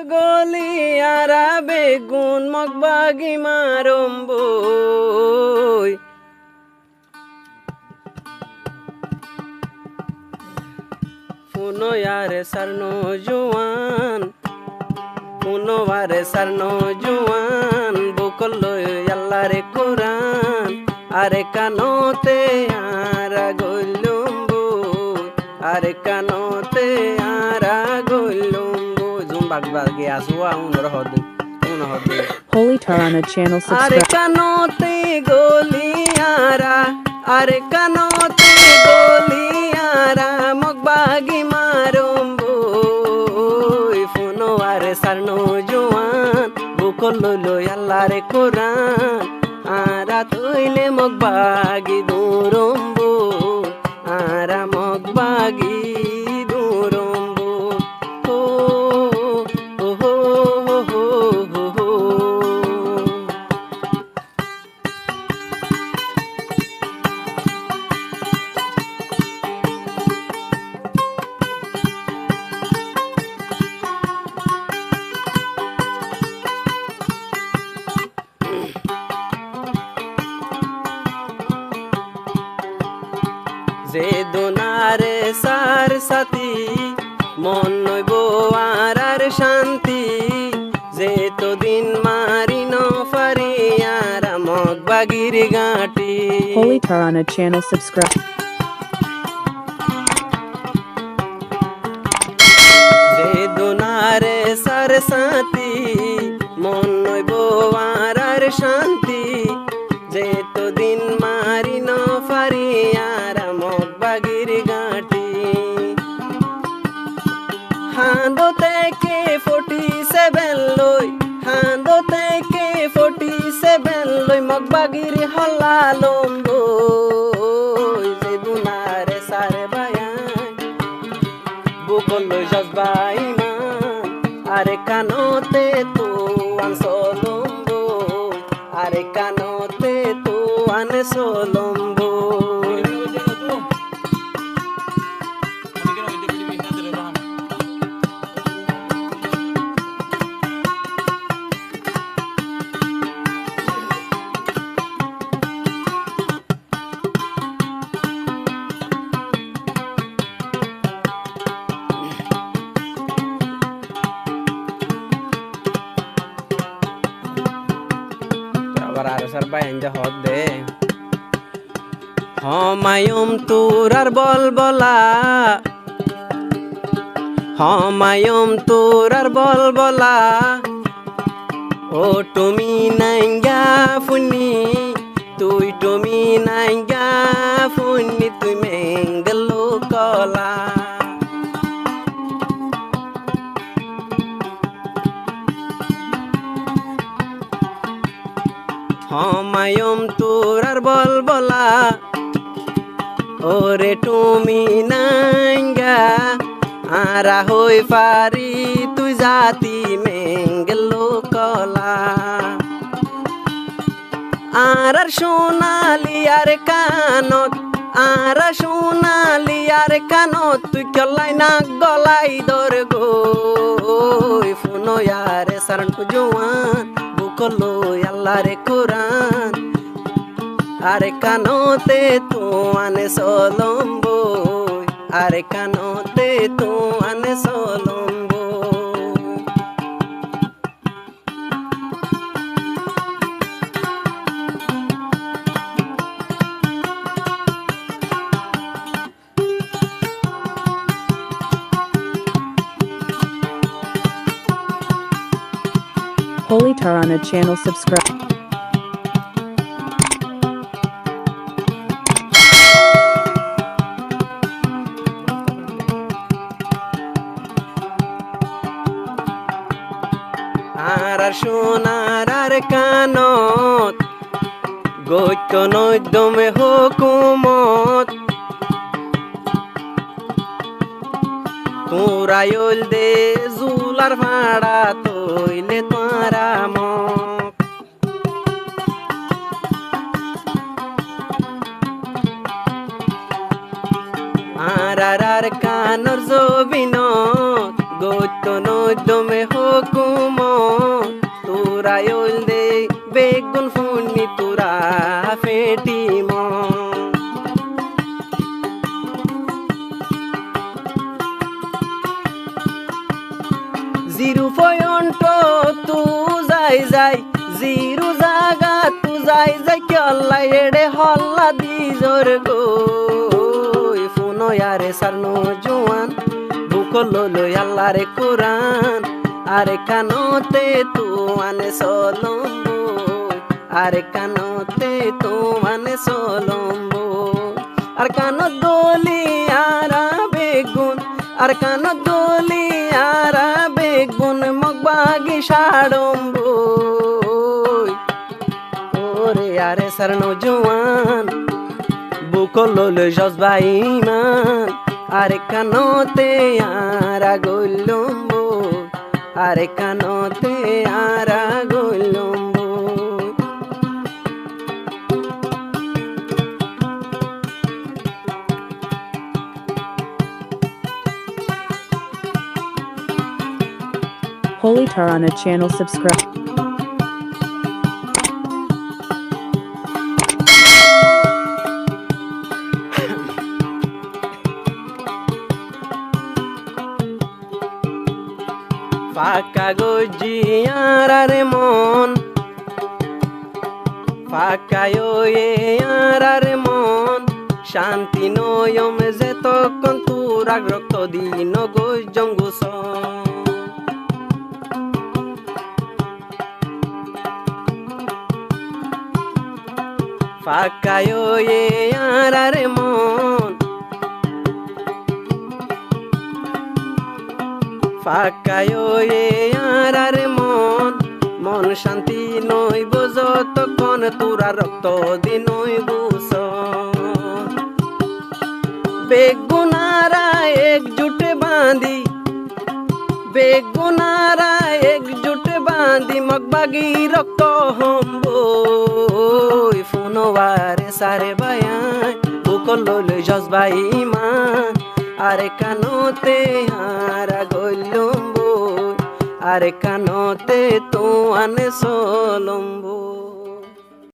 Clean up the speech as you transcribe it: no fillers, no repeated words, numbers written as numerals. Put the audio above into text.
গলি আরা বেগুন মগবাগি মারম্বই ফুনোয়ারে সারনো জুয়ান ফুনোয়ারে সারনো জুয়ান বুকলো আল্লাহরে কোরআন আরে কানোতে আরা গলুম্বু আরে কানোতে আরা গলুম্বু জুম্বাগবাগি আসুয়া উনরহদ Holy Tarana channel আরে subscribe. কানোতে গলিয়ারা আরে কানোতে গলিয়ারা মগবাগি মারম্বু ফুনোয়ারে সারনো জুয়ান বুকলো আল্লাহরে কোরআন আরা তৈলে মগবাগি দুরম্বু আরা মগবাগি দুরম্বু ও ও হো হো হো হো যে দোনারে সার সাথী মন নইব আর শান্তি যে তো দিন মারি ন ফারি আর মগবাগির গাঁটি Holy Tarana channel subscribe. যে দোনারে সার সাথী মন নইব আর শান্তি যে তো দিন মারি ন ফারি আর মগবাগির গাঁটি হাঁদো থেকে 47 লই হাঁদো থেকে 47 লই মগবাগির হল্লা লম্বো যে দুনারে সারে বায়ান বুকল জজবাই মান আরে কানোতে তো আনসলম্বো আরে কানোতে তো আনসলম্বো হমায়ুম তুরার বল বলা হমায়ুম তুরার বল বলা ও তুমি নাইগা ফুনি তুই তুমি নাইগা ফুনি তুই মেঙ্গলো কলা হমায়ুম তুরার বল বলা ওরে তুমি নাইগা আরা হই পারি তুই জাতি মেঙ্গলো কলা আর সোনালি আর কানত আর সোনালি আর কানত তুই কলাই না গলাই দর গো ফুনোয়ারে সারণ জুয়ান বুকলো আল্লাহরে কোরআন আরে কানোতে তো আনে সলম্বো আরে কানোতে তো আনে সলম্বো Holy Tarana channel subscribe. আর সোনার আর কানত গৈত্য নৈদমে হুকুমত পুরাইল দে জুলার ভাড়া তৈলে তারা মক আর কানর জবিনত গৈত্য নৈদমে কুম তোরা ওল দে বেগুন ফুনি তোরা ফেটি ম জিরু পয়ন্ত তু যাই জিরু জাগা তু যাই কেল্লা এড়ে হল্লা দি জোর গো ফুনো ইয়ারে সারনো জোয়ান বুকলো লো আল্লাহরে কোরআন আরে কানোতে তু আনে সলম্বো আরে কানোতে তু আনে সলম্বো আর কানো দলি আরা বেগুন আর কানো দলি আরা বেগুন মগবাগি সাড়ম্বো ওরে আরে সারনো জোয়ান বুকলো লো জজবা ইমান আরে কানোতে আরা গলম্বো আরে কানোতে আরা গলম্বো Holy Tarana channel subscribe. ফাঁকা গজিয়ার মন ফাঁকায়ো আর মন শান্তি নয়ম যে তখন তোরা রক্ত দিন গজঙ্গুস ফাঁকায়ো আর মন ফাঁকায়ো আর মন মন শান্তি নইব যতক্ষণ তোরা রক্ত দিন গুস বেগুনারা একজুট বাঁধি বেগুনারা একজুট বাঁধি মগবাগি রক্ত হম্ব ফুনবারে সারে বায়ান বুকলো জজবা ইমান আরে কানোতে হারা গলম্বো আরে কানোতে তো আনে সলম্বো